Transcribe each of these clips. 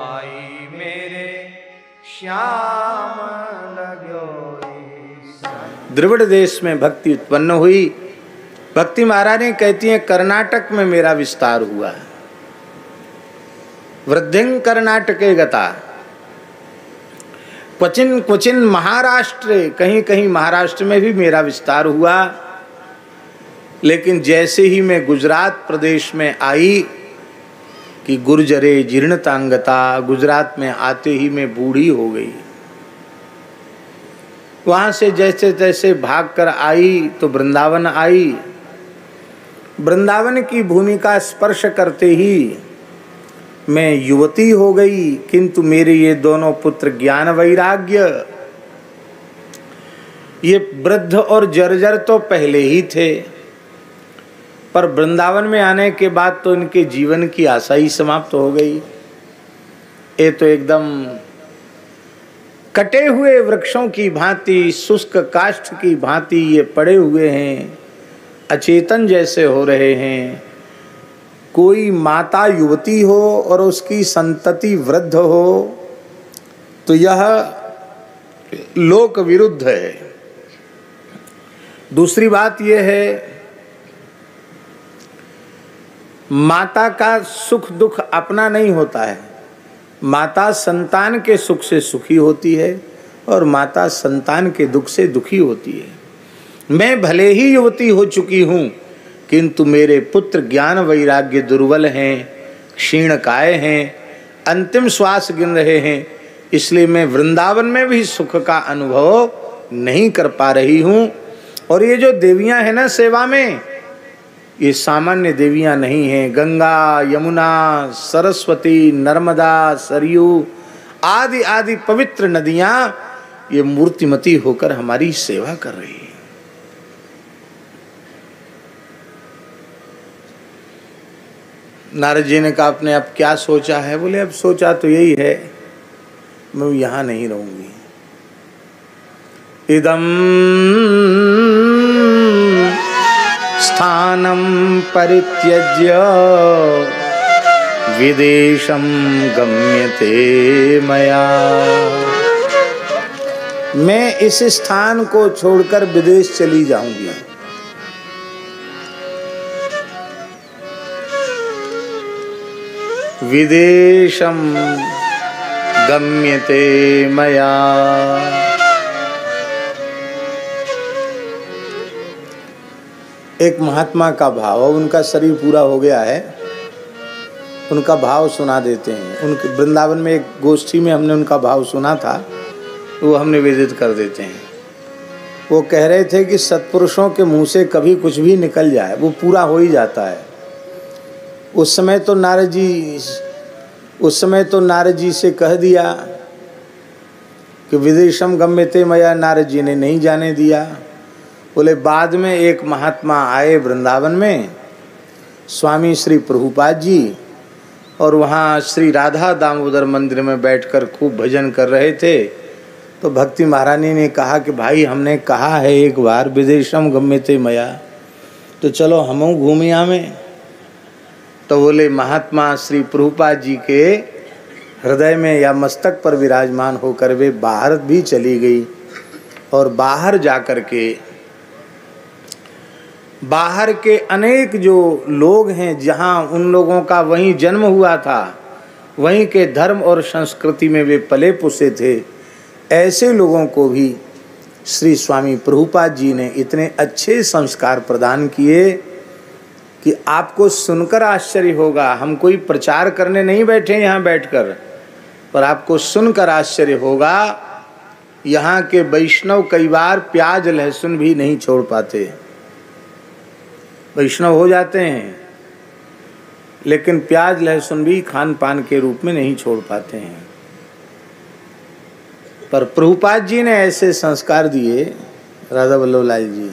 भाई मेरे श्याम लगो। द्रविड़ देश में भक्ति उत्पन्न हुई। भक्ति महारानी कहती हैं कर्नाटक में मेरा विस्तार हुआ। वृद्धिं कर्नाटके गता, क्वचिन क्वचिन महाराष्ट्र, कहीं कहीं महाराष्ट्र में भी मेरा विस्तार हुआ। लेकिन जैसे ही मैं गुजरात प्रदेश में आई कि गुर्जरे जीर्णतांगता, गुजरात में आते ही मैं बूढ़ी हो गई। वहां से जैसे तैसे भागकर आई तो वृंदावन आई। वृंदावन की भूमि का स्पर्श करते ही मैं युवती हो गई। किंतु मेरे ये दोनों पुत्र ज्ञान वैराग्य, ये वृद्ध और जर्जर तो पहले ही थे, पर वृंदावन में आने के बाद तो इनके जीवन की आशा ही समाप्त हो गई। ये तो एकदम कटे हुए वृक्षों की भांति, शुष्क काष्ठ की भांति ये पड़े हुए हैं, अचेतन जैसे हो रहे हैं। कोई माता युवती हो और उसकी संतति वृद्ध हो तो यह लोक विरुद्ध है। दूसरी बात यह है, माता का सुख दुख अपना नहीं होता है। माता संतान के सुख से सुखी होती है और माता संतान के दुख से दुखी होती है। मैं भले ही युवती हो चुकी हूँ, किंतु मेरे पुत्र ज्ञान वैराग्य दुर्बल हैं, क्षीण काय हैं, अंतिम श्वास गिन रहे हैं। इसलिए मैं वृंदावन में भी सुख का अनुभव नहीं कर पा रही हूँ। और ये जो देवियाँ हैं ना सेवा में, ये सामान्य देवियाँ नहीं हैं। गंगा, यमुना, सरस्वती, नर्मदा, सरयू आदि आदि पवित्र नदियाँ ये मूर्तिमती होकर हमारी सेवा कर रही है। नारद जी ने कहा आपने अब क्या सोचा है? बोले अब सोचा तो यही है, मैं यहाँ नहीं रहूंगी। इदम स्थानम परित्यज्य विदेशम गम्यते मया। मैं इस स्थान को छोड़कर विदेश चली जाऊंगी। विदेशम गम्यते मया। एक महात्मा का भाव, उनका शरीर पूरा हो गया है, उनका भाव सुना देते हैं। उनके वृंदावन में एक गोष्ठी में हमने उनका भाव सुना था, वो हम निवेदित कर देते हैं। वो कह रहे थे कि सत्पुरुषों के मुंह से कभी कुछ भी निकल जाए वो पूरा हो ही जाता है। उस समय तो नारद जी से कह दिया कि विदेशम गम्यते मया, नारद जी ने नहीं जाने दिया। बोले बाद में एक महात्मा आए वृंदावन में, स्वामी श्री प्रभुपाद जी, और वहाँ श्री राधा दामोदर मंदिर में बैठकर खूब भजन कर रहे थे। तो भक्ति महारानी ने कहा कि भाई हमने कहा है एक बार विदेशम गम्यते मया, तो चलो हम घूमिया में। तो बोले महात्मा श्री प्रभुपाद जी के हृदय में या मस्तक पर विराजमान होकर वे बाहर भी चली गई। और बाहर जाकर के बाहर के अनेक जो लोग हैं, जहाँ उन लोगों का वहीं जन्म हुआ था, वहीं के धर्म और संस्कृति में वे पले पुसे थे, ऐसे लोगों को भी श्री स्वामी प्रभुपाद जी ने इतने अच्छे संस्कार प्रदान किए कि आपको सुनकर आश्चर्य होगा। हम कोई प्रचार करने नहीं बैठे यहाँ बैठकर, पर आपको सुनकर आश्चर्य होगा। यहाँ के वैष्णव कई बार प्याज लहसुन भी नहीं छोड़ पाते। वैष्णव हो जाते हैं लेकिन प्याज लहसुन भी खान पान के रूप में नहीं छोड़ पाते हैं। पर प्रभुपाद जी ने ऐसे संस्कार दिए, राधा वल्लभ लाल जी,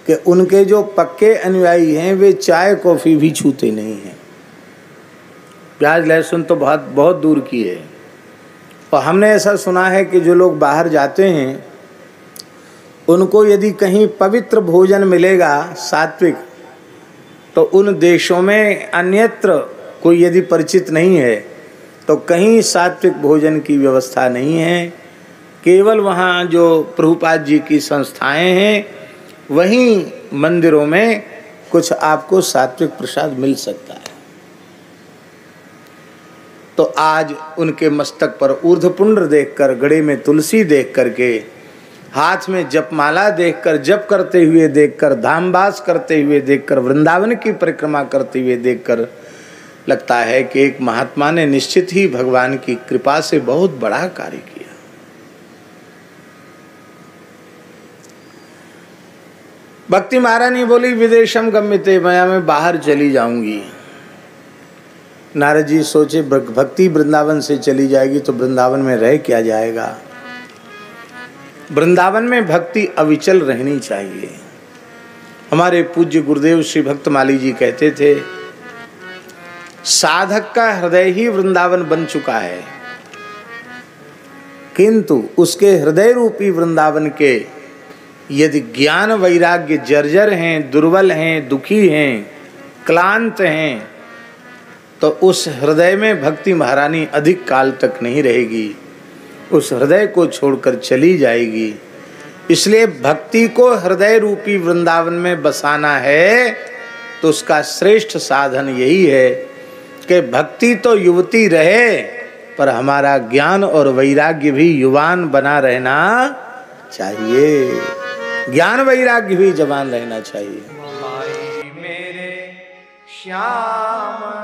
कि उनके जो पक्के अनुयायी हैं वे चाय कॉफ़ी भी छूते नहीं हैं। प्याज लहसुन तो बहुत दूर की है। और हमने ऐसा सुना है कि जो लोग बाहर जाते हैं उनको यदि कहीं पवित्र भोजन मिलेगा सात्विक, तो उन देशों में अन्यत्र कोई यदि परिचित नहीं है तो कहीं सात्विक भोजन की व्यवस्था नहीं है। केवल वहाँ जो प्रभुपाद जी की संस्थाएं हैं वहीं मंदिरों में कुछ आपको सात्विक प्रसाद मिल सकता है। तो आज उनके मस्तक पर ऊर्ध्वपुंड्र देखकर, गले में तुलसी देख करके, हाथ में जपमाला देखकर, जप करते हुए देखकर, धामवास करते हुए देखकर, वृंदावन की परिक्रमा करते हुए देखकर लगता है कि एक महात्मा ने निश्चित ही भगवान की कृपा से बहुत बड़ा कार्य किया। भक्ति महारानी बोली, विदेशम गम्यते, मैं बाहर चली जाऊंगी। नारद जी सोचे, भक्ति वृंदावन से चली जाएगी तो वृंदावन में रह क्या जाएगा। वृंदावन में भक्ति अविचल रहनी चाहिए। हमारे पूज्य गुरुदेव श्री भक्तमाली जी कहते थे, साधक का हृदय ही वृंदावन बन चुका है, किंतु उसके हृदय रूपी वृंदावन के यदि ज्ञान वैराग्य जर्जर हैं, दुर्बल हैं, दुखी हैं, क्लांत हैं, तो उस हृदय में भक्ति महारानी अधिक काल तक नहीं रहेगी, उस हृदय को छोड़कर चली जाएगी। इसलिए भक्ति को हृदय रूपी वृंदावन में बसाना है तो उसका श्रेष्ठ साधन यही है कि भक्ति तो युवती रहे पर हमारा ज्ञान और वैराग्य भी युवान बना रहना चाहिए। ज्ञान वैराग्य भी जवान रहना चाहिए। मेरे श्याम